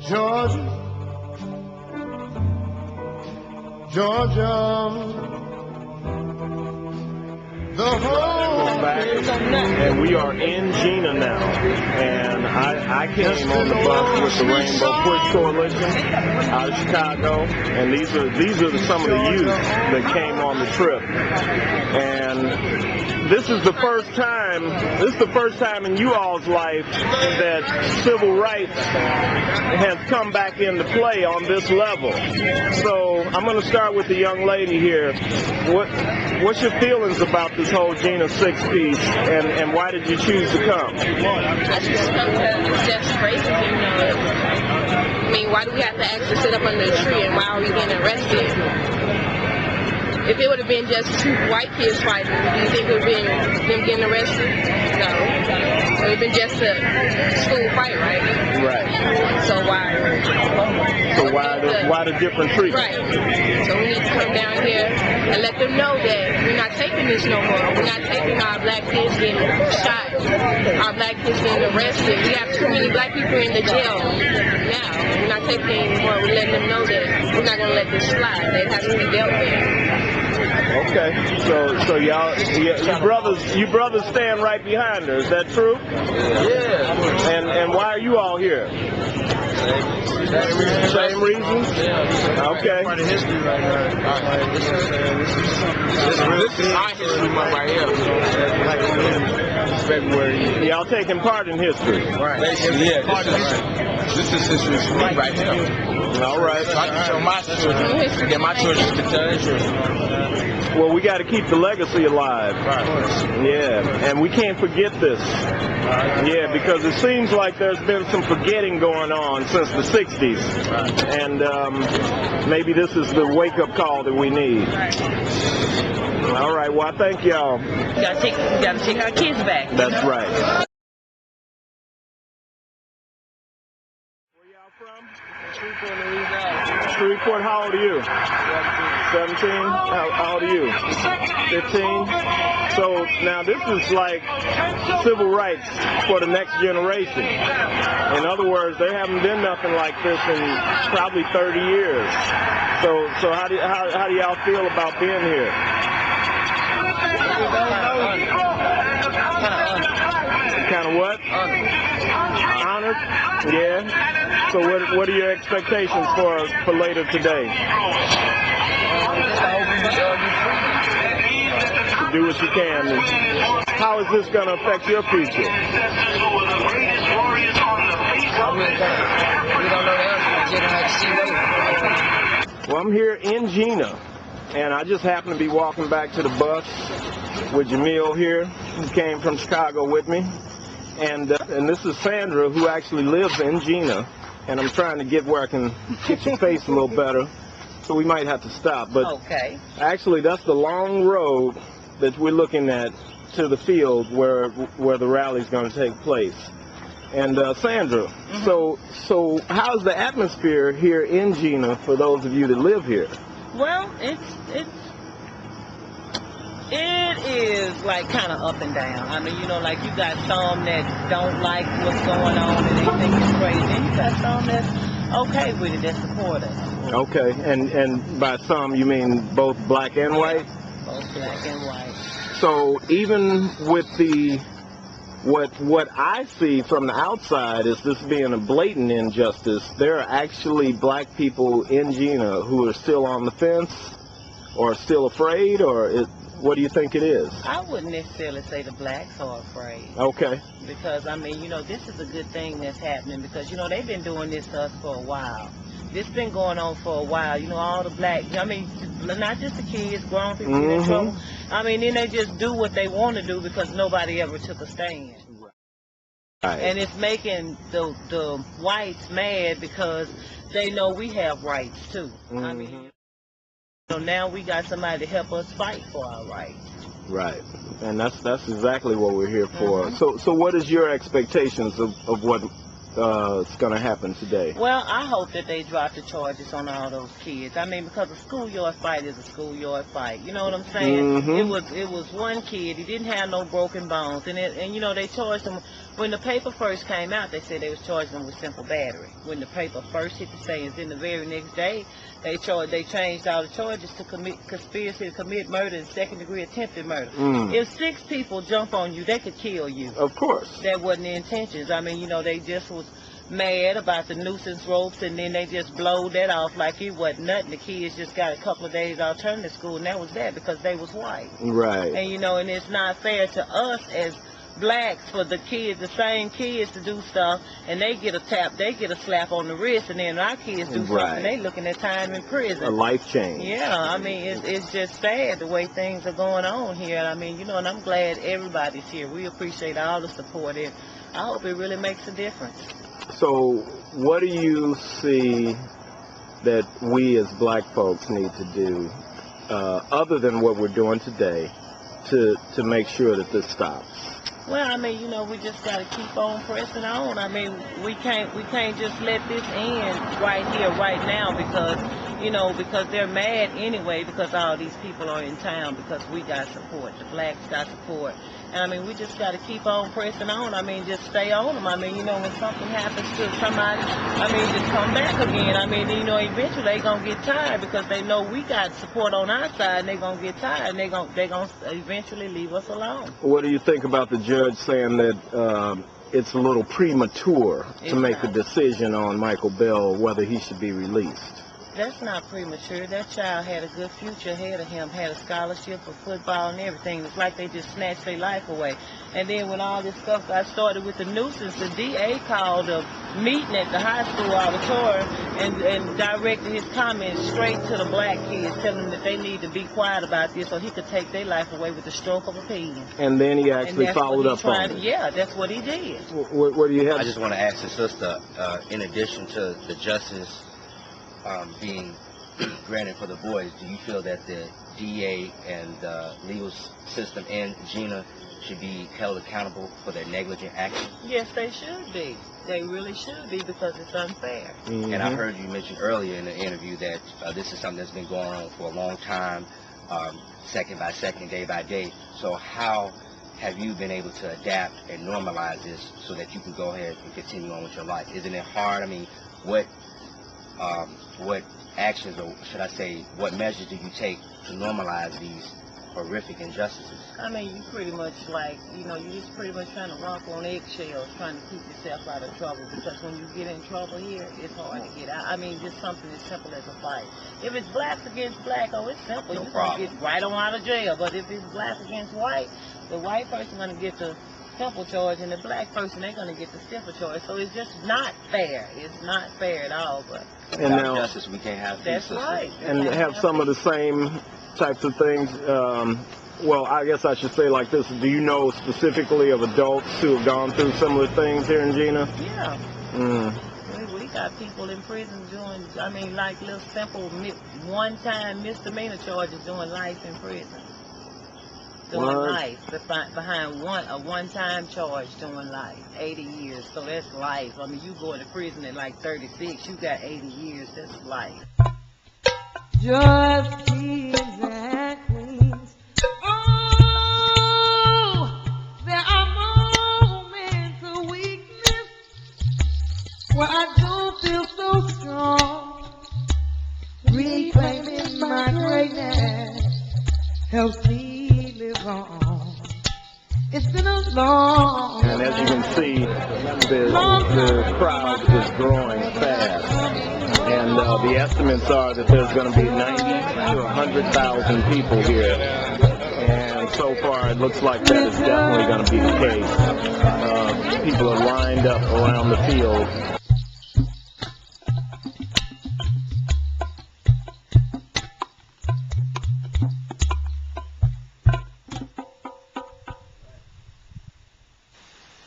Georgia, Georgia, the whole back, and we are in Jena now, and I came on the bus with the Rainbow Push Coalition out of Chicago, and these are some of the youth that came on the trip, and this is the first time in you all's life that civil rights has come back into play on this level. So I'm going to start with the young lady here. What's your feelings about this whole Jena 6 piece, and why did you choose to come? I choose to come because it's just racism, you know. I mean, why do we have to actually sit up under a tree, and why are we getting arrested? If it would have been just two white kids fighting, do you think it would have been them getting arrested? No. It would have been just a school fight, right? Right. So why the different treatment? Right. So we need to come down here and let them know that we're not taking this no more. We're not taking our black kids getting shot, our black kids getting arrested. We have too many black people in the jail now. We're not taking it anymore. We're letting them know that we're not going to let this slide. That has to be dealt with. Okay, so you brothers stand right behind her. Is that true? Yeah. And why are you all here? Same reasons? Okay. Part of history right now. This is our history month right here. February. Y'all taking part in history? Right. Yeah. This is history for me right here. All right. So I can show my children, get my children to tell history. Well, we got to keep the legacy alive. Right. Yeah, and we can't forget this. Yeah, because it seems like there's been some forgetting going on since the 60s. And maybe this is the wake-up call that we need. All right, well, I thank y'all. We gotta take our kids back. That's right. Where y'all from? Shreveport, how old are you? 17? How old are you? 15? So now this is like civil rights for the next generation. In other words, there haven't been nothing like this in probably 30 years. So how do y'all feel about being here? Kind of what? Honored? Yeah. So what are your expectations for later today? To do what you can. And how is this going to affect your future? Well, I'm here in Jena, and I just happen to be walking back to the bus with Jamil here, who came from Chicago with me. And this is Sandra, who actually lives in Jena, and I'm trying to get where I can get your face a little better, so we might have to stop. But okay. Actually, that's the long road that we're looking at to the field where the rally's going to take place. And Sandra, so how's the atmosphere here in Jena for those of you that live here? Well, it is like kind of up and down. I mean, you know, like you got some that don't like what's going on and they think it's crazy, and you got some that's okay with it, that support us. Okay, and by some you mean both black and white? Both black and white. So even with the what I see from the outside is this being a blatant injustice, there are actually black people in Jena who are still on the fence or still afraid, or what do you think it is? I wouldn't necessarily say the blacks are afraid. Okay. Because, I mean, you know, this is a good thing that's happening because, you know, they've been doing this to us for a while. This been going on for a while. You know, all the black, I mean, not just the kids, grown people get in trouble. I mean, then they just do what they want to do because nobody ever took a stand. Right. And it's making the whites mad because they know we have rights too. I mean, so now we got somebody to help us fight for our rights. Right, and that's exactly what we're here for. So what is your expectations of what is going to happen today? Well, I hope that they drop the charges on all those kids. I mean, because a schoolyard fight is a schoolyard fight. You know what I'm saying? Mm-hmm. It was one kid. He didn't have no broken bones, and you know they charged him. When the paper first came out, they said they was charging him with simple battery. When the paper first hit the stands, then the very next day they changed all the charges to conspiracy to commit murder and second-degree attempted murder. If 6 people jump on you, they could kill you. Of course. That wasn't the intentions. I mean, you know, they just was mad about the nuisance ropes, and then they just blowed that off like it wasn't nothing. The kids just got a couple of days alternative school, and that was that because they was white. Right. And you know, and it's not fair to us as blacks for the kids, the same kids, to do stuff, and they get a tap, they get a slap on the wrist, and then our kids do something, they looking at time in prison. A life change. Yeah, I mean, it's just sad the way things are going on here. I mean, you know, and I'm glad everybody's here. We appreciate all the support, and I hope it really makes a difference. So what do you see that we as black folks need to do, other than what we're doing today, to make sure that this stops? Well, I mean, you know, we just got to keep on pressing on. I mean, we can't just let this end right here, right now, because, you know, because they're mad anyway, because all these people are in town, because we got support. The blacks got support. And, I mean, we just got to keep on pressing on. I mean, just stay on them. I mean, you know, when something happens to somebody, I mean, just come back again. I mean, you know, eventually they're going to get tired because they know we got support on our side, and they're going to get tired, and they're going to eventually leave us alone. What do you think about the judge saying that it's a little premature to make a decision on Michael Bell, whether he should be released? That's not premature. That child had a good future ahead of him, had a scholarship for football and everything. It's like they just snatched their life away. And then when all this stuff got started with the nuisance, the DA called a meeting at the high school auditorium and directed his comments straight to the black kids, telling them that they need to be quiet about this so he could take their life away with the stroke of a pen. And then he actually followed up on it. Yeah, that's what he did. What do you have? I just want to ask the sister, in addition to the justice being granted for the boys, do you feel that the DA and the legal system and Jena should be held accountable for their negligent action? Yes, they should be. They really should be, because it's unfair. And I heard you mention earlier in the interview that this is something that's been going on for a long time, second by second, day by day. So how have you been able to adapt and normalize this so that you can go ahead and continue on with your life? Isn't it hard? I mean, what actions, or should I say, what measures do you take to normalize these horrific injustices? I mean, you pretty much like, you know, you're just pretty much trying to walk on eggshells, trying to keep yourself out of trouble, because when you get in trouble here, it's hard to get out. I mean, just something as simple as a fight. If it's blacks against black, oh, it's simple. You can get right on out of jail. But if it's black against white, the white person going to get the simple charge, and the black person, they're going to get the stiffer charge. So it's just not fair. It's not fair at all. But and now, justice, we can't have that's right. And have some of the same types of things. Well, I guess I should say like this. Do you know specifically of adults who have gone through similar things here in Jena? Yeah. We got people in prison doing, I mean, like little simple one-time misdemeanor charges, doing life in prison. Doing life behind a one-time charge, doing life, 80 years. So that's life. I mean, you go to prison at like 36, you got 80 years. That's life. Just kings and queens. Oh, there are moments of weakness where I don't feel so strong. Reclaiming my greatness helps me live on. It's been a long And as you can see, the crowd is growing fast. And the estimates are that there's going to be 90 to 100,000 people here. And so far, it looks like that is definitely going to be the case. People are lined up around the field.